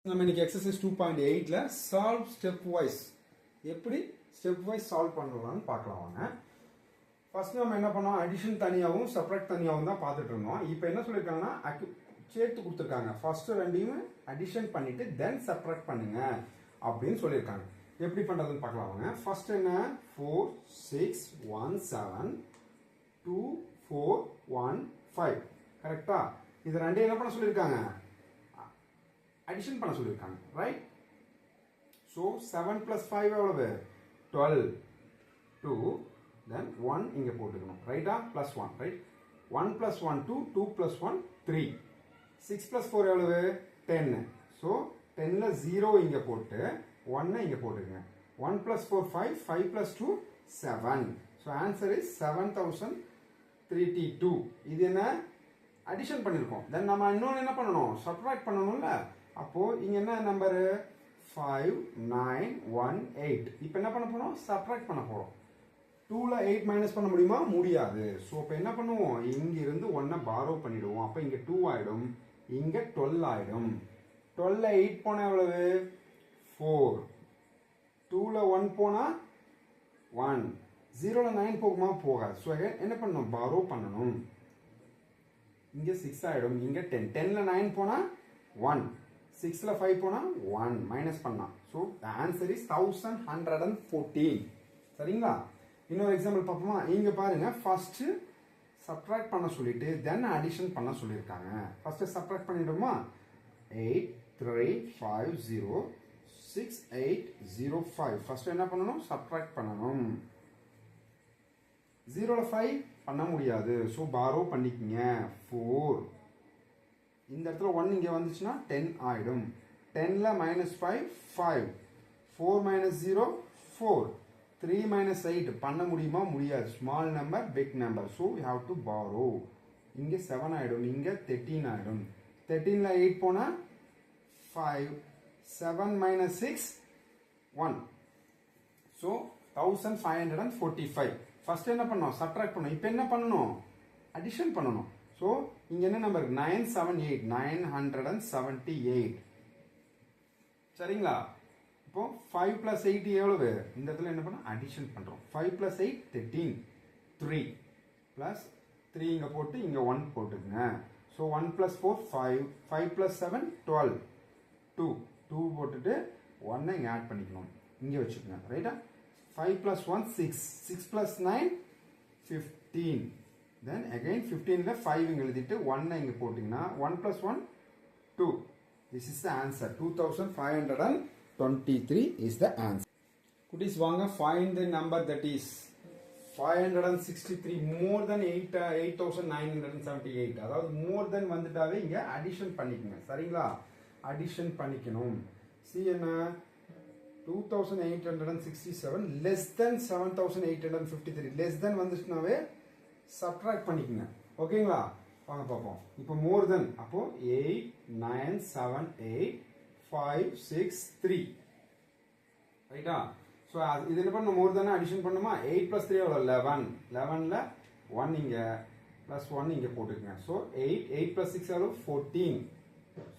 நம்ம இன்னைக்கு exercise 2.8ல solve step wise எப்படி ஸ்டெப் வைஸ் சால்வ் பண்ணலாம்னு பார்க்கலாம் வாங்க. ஃபர்ஸ்ட் நம்ம என்ன பண்ணோம், அடிஷன் தனியாகவும் சப்ராக்ட் தனியாகவும் தான் பார்த்துட்டு இருந்தோம். இப்போ என்ன சொல்லியிருக்காங்கன்னா சேர்த்து கொடுத்துருக்காங்க. ஃபர்ஸ்ட் ரெண்டையும் அடிஷன் பண்ணிட்டு தென் சப்ராக்ட் பண்ணுங்க அப்படின்னு சொல்லியிருக்காங்க. எப்படி பண்றதுன்னு பார்க்கலாம் வாங்க. ஃபர்ஸ்ட் என்ன 4 6 1 7 2 4 1 5 கரெக்டா? இது ரெண்டையும் என்ன பண்ண சொல்லியிருக்காங்க, அடிஷன் பண்ண சொல்லியிருக்காங்க, ரைட்? ஸோ 7 plus 5 எவ்வளவு 12 2 then 1 இங்க போட்டுக்கணும், ரைட்டா? plus 1, right? 1 plus 1 2 2 plus 1 3 6 plus 4 எவ்வளவு 10. ஸோ 10ல 0 இங்க போட்டு 1 இங்க போட்டுக்கங்க. 1 plus 4 5 5 plus 2 7. So answer is 7032. இது என்ன அடிஷன் பண்ணிருக்கோம். தென் நம்ம இன்னொன்று என்ன பண்ணணும், சப்ட்ராக்ட் பண்ணணும்ல. அப்போ இங்க என்ன நம்பர் 5 9 1 8. இப்போ என்ன பண்ண போறோம், சப்ட்ராக்ட் பண்ண போறோம். 2ல 8 மைனஸ் பண்ண முடியுமா, முடியாது. ஸோ இப்போ என்ன பண்ணுவோம், இங்க இருந்து 1 பாரோ பண்ணிடுவோம். அப்போ இங்க 2 ஆயிடும், இங்க 12 ஆயிடும். 12ல 8 போனா எவ்வளவு 4. 2ல 1 போனா 1. 0ல 9 போகுமா, போகாது. ஸோ என்ன பண்ணணும், பாரோ பண்ணணும். இங்க 6 ஆயிடும், இங்க 10. 10ல 9 போனா 1. 6ல 5 போனா 1 மைனஸ் பண்ணா. So answer is 1114. சரிங்களா? இன்னொரு எக்ஸாம்பிள் பார்ப்போமா? இங்க பாருங்க, ஃபர்ஸ்ட் சப்ட்ராக்ட் பண்ண சொல்லிட்டு தென் அடிஷன் பண்ண சொல்லியிருக்காங்க. First subtract பண்ணிடுமா. 8 3 5 0 6 8 0 5. ஃபர்ஸ்ட் என்ன பண்ணணும், சப்ட்ராக்ட் பண்ணணும். 0ல 5 பண்ண முடியாது. ஸோ பாரோ பண்ணிக்கங்க 4. இந்த இடத்துல 1 இங்க வந்துச்சுன்னா 10 ஆயிடும். 10ல -5 5. 4 minus 0 4. 3 minus 8 பண்ண முடியுமா, முடியாது. Small number big number. So you have to borrow. இங்க 7 ஆயிடும், இங்க 13 ஆயிடும். 13ல 8 போனா 5. 7 minus 6 1. ஸோ 1545. ஃபர்ஸ்ட் என்ன பண்ணோம், சப்ட்ராக்ட் பண்ணோம். இப்போ என்ன பண்ணணும், அடிஷன் பண்ணணும். ஸோ இங்க என்ன நம்பர் 978 978. சரிங்களா? இப்போ 5 plus 8 எவ்வளவு, இந்த இடத்துல என்ன பண்ண அடிஷன் பண்றோம். 5 plus 8 13 3 plus 3 இங்க போட்டு இங்க 1 போட்டுங்க. ஸோ 1 plus 4 5 5 plus 7 12 2 போட்டுட்டு 1 இங்க ஆட் பண்ணிக்கணும், இங்க வச்சுக்கோங்க, ரைட்டா? 5 plus 1 6 6 plus 9 15. then again 15ல 5 இங்க எழுதிட்டு 1 இங்க போட்டீங்கன்னா 1 plus 1 2. this is the answer. 2523 is the answer. குட்டீஸ் வாங்க, find the number that is 563 more than 8978. அதாவது more than வந்துட்டாவே இங்க அடிஷன் பண்ணிக்கங்க. சரிங்களா? அடிஷன் பண்ணிக்கணும். சி என்ன 2867 less than 7853. less than வந்துச்சுனாவே subtract பண்ணிக்கங்க. ஓகேங்களா? வாங்க பார்ப்போம். இப்போ மோர் தென், அப்போ 8 9 7 8 5 6 3. ரைட்டா? ஸோ இது என்ன பண்ணணும், மோர் தென் அடிஷன் பண்ணுமா. 8 plus 3 எவ்வளோ 11. 11ல 1 இங்க பிளஸ் 1 இங்க போட்டுக்கங்க. ஸோ 8 plus 6 எவ்வளோ 14.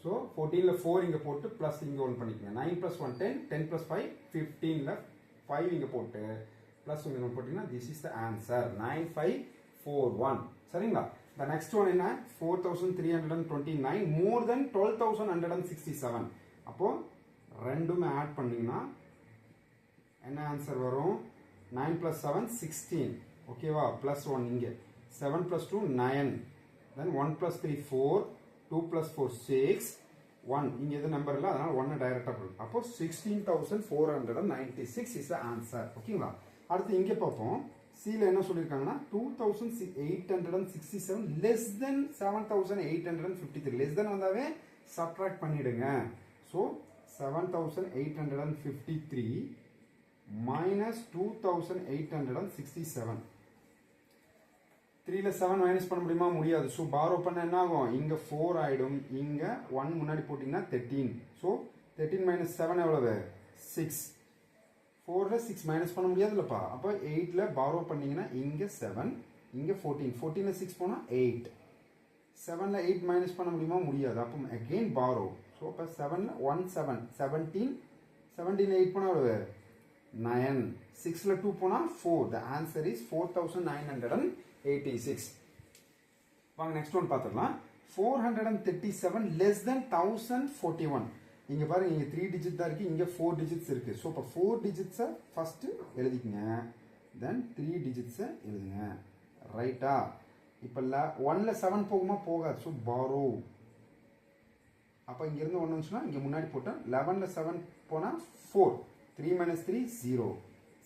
ஸோ 14ல 4 இங்க போட்டு பிளஸ் இங்க 1 பண்ணிக்கங்க. 9 plus 1 10 10 plus 5 15ல 5 இங்க போட்டு பிளஸ் இங்க போட்டீங்கன்னா this is the answer 9541. சரிங்களா? the next one என்ன 4329 more than 12167. அப்போ ரெண்டுமே ஆட் பண்ணீங்கன்னா என்ன ஆன்சர் வரும், 9 plus 7 16. ஓகேவா? plus 1 இங்க 7 plus 2 9. then 1 plus 3 4 2 plus 4 6 1 இங்க எது நம்பர் இல்ல, அதனால 1 டைரக்டா போடும். அப்போ 16496 is the answer. ஓகேங்களா? அடுத்து இங்க பார்ப்போம். சில என்ன சொல்லிருக்காங்கன்னா 2867 less than 7853. less than வந்தாவே சப்ட்ராக்ட் பண்ணிடுங்க. So 7853 minus 2867. 3ல 7 மைனஸ் பண்ண முடியுமா, முடியாது. ஸோ பாரோ பண்ண என்ன ஆகும், இங்க 4 ஆயிடும், இங்க 1 முன்னாடி போட்டீங்கன்னா 13. ஸோ 13 minus 7 எவ்வளவு 6. 4ல 6 மைனஸ் பண்ண முடியாதுல்லப்பா. அப்போ 8ல பாரோ பண்ணீங்கன்னா இங்க 7 இங்க 14. 14ல 6 போனா 8. 7ல 8 மைனஸ் பண்ண முடியுமா, முடியாது. அப்போ அகைன் பாரோ. ஸோ இப்போ 7ல் 1 7 17 17 8 போனால் எவ்வளவு 9 6ல் 2 போனால் 4 the answer is 4986 வாங்க நெக்ஸ்ட் ஒன் பார்த்துடலாம் 437 less than 1041 இங்க பாருங்க இங்க 3 டிஜிட் தான் இருக்கு இங்க 4 டிஜிட்ஸ் இருக்கு ஸோ இப்போ 4 டிஜிட்ஸை ஃபர்ஸ்ட் எழுதிக்கங்க தென் 3 டிஜிட்ஸை எழுதுங்க ரைட்டா இப்போ 1ல் 7 போகுமா போகாது ஸோ பாரோ அப்போ இங்கேருந்து 1 வந்துச்சுன்னா இங்கே முன்னாடி போட்டேன் 11ல் 7 போனால் 4 3 மைனஸ் 3 0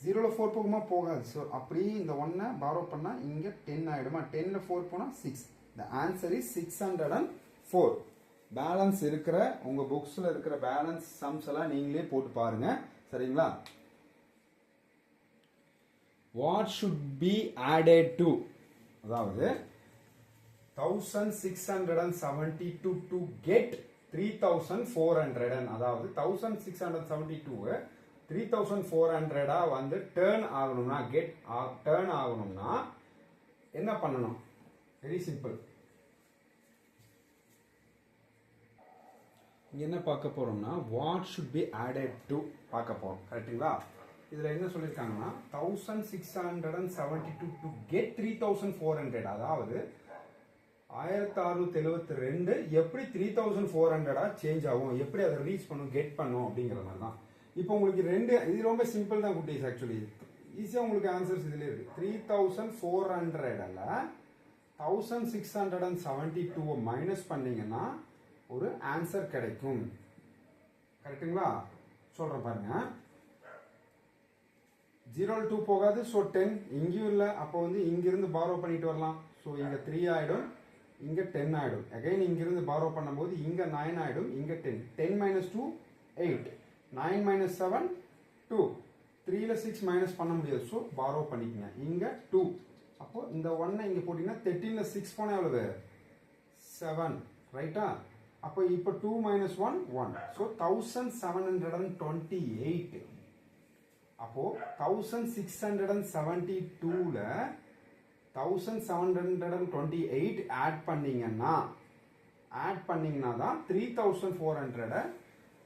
0ல் 4 போகுமா போகாது ஸோ அப்படியே இந்த 1-ஐ பாரோ பண்ணால் இங்கே 10 ஆகிடுமா 10ல் 4 போனால் 6 the answer is 604 பேலன்ஸ் இருக்கிற உங்கள் புக்ஸில் இருக்கிற பேலன்ஸ் சம்ஸ் எல்லாம் நீங்களே போட்டு பாருங்க சரிங்களா what should be added to அதாவது 1672 to get 3400 அதாவது 1672 3400 வந்து டர்ன் ஆகணும்னா கெட் டர்ன் ஆகணும்னா என்ன பண்ணணும் வெரி சிம்பிள் இங்க என்ன பார்க்க போறோம்னா what should be added to பார்க்க போறோம் கரெக்ட்டுங்களா இதுல என்ன சொல்லிருக்காங்கன்னா 1672 டு கெட் 3400 அதாவது 1672 எப்படி 3400 சேஞ்ச் ஆகும் எப்படி அதை ரீச் பண்ணும் கெட் பண்ணும் அப்படிங்கிற மாதிரி தான் இப்போ உங்களுக்கு ரெண்டு இது ரொம்ப சிம்பிள் தான் குட்டீஸ் ஆக்சுவலி ஈஸியா உங்களுக்கு ஆன்சர்ஸ் இதுல இருக்கு 3400ல 1672 மைனஸ் பண்ணீங்கன்னா ஒரு ஆன்சர் கிடைக்கும் கரெக்ட்டுங்களா சொல்றேன் பாருங்க 0-2 போகாது ஸோ 10 இங்கேயும் இல்லை அப்போ வந்து இங்கிருந்து பாரோ பண்ணிட்டு வரலாம் ஸோ இங்கே 3 ஆகிடும் இங்கே 10 ஆகிடும் அகைன் இங்கிருந்து பாரோ பண்ணும்போது இங்கே 9 ஆகிடும் இங்கே 10 10 மைனஸ் 2 8 9 மைனஸ் 7 2 3ல் 6 மைனஸ் பண்ண முடியாது ஸோ பாரோ பண்ணிக்கங்க இங்கே 2 அப்போ இந்த 1-ஐ இங்கே போட்டிங்கன்னா 13ல் 6 போனால் எவ்வளவு 7 ரைட்டா அப்போ இப்போ 2 மைனஸ் 1 1 ஸோ 1728 அப்போ 1672ல 1728 ஆட் பண்ணீங்கன்னா தான் 3400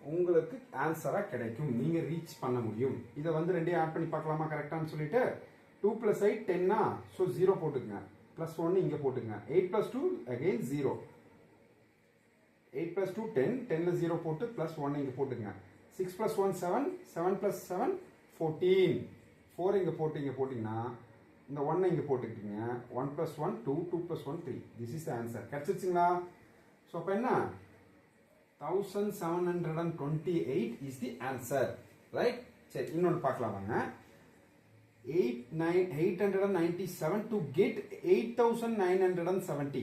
உங்களுக்கு ஆன்சரா கிடைக்கும் நீங்க ரீச் பண்ண முடியும் இதை வந்து ரெண்டையும் ஆட் பண்ணி பார்க்கலாமா கரெக்டான்னு சொல்லிட்டு 2 + 8 10 ஸோ 0 போட்டுக்கங்க ப்ளஸ் 1 இங்க போட்டுக்கங்க 8 + 2 அகைன் 0 8 + 2 10 10ல 0 போட்டு ப்ளஸ் 1 இங்க போட்டுக்கங்க 6 + 1 7 7 + 7 14 4 இங்க போட்டீங்கன்னா இந்த 1 இங்க போட்டுக்கிட்டீங்க 1 + 1 2 2 + 1 3 திஸ் இஸ் தி ஆன்சர் கிடைச்சிருச்சுங்களா சோ அப்ப என்ன 1728 is the answer right சரி இன்னொன்னு பார்க்கலாம் வாங்க 897 to get 8970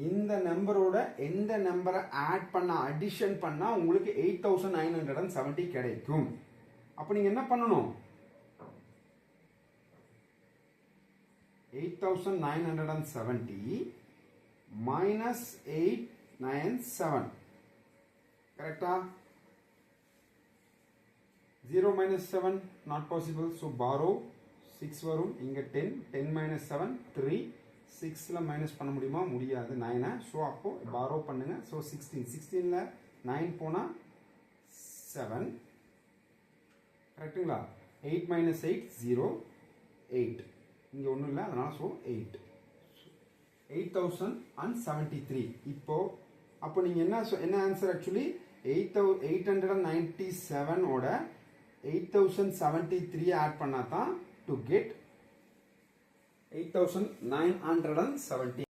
இந்த நம்பரோட எந்த நம்பரை ஆட் பண்ண அடிஷன் பண்ணா உங்களுக்கு 8970 கிடைக்கும் அப்ப நீங்க என்ன பண்ணணும் 8970 minus 897 correcta 0 minus 7 not possible so borrow 6 வரும் இங்க 10 10 minus 7 3 6ல மைனஸ் பண்ண முடியுமா முடியாது 9 சோ அப்போ borrow பண்ணுங்க சோ 16 16ல 9 போனா 7 கரெக்ட்டுங்களா 8 minus 8 0 8 இங்க ஒண்ணும் இல்ல அதனால சோ 8 8073 இப்போ அப்போ நீங்க என்ன ஆன்சர் ஆக்சுவலி 897 ஓட 8073 ஆட் பண்ணா தான் டு கெட் 8970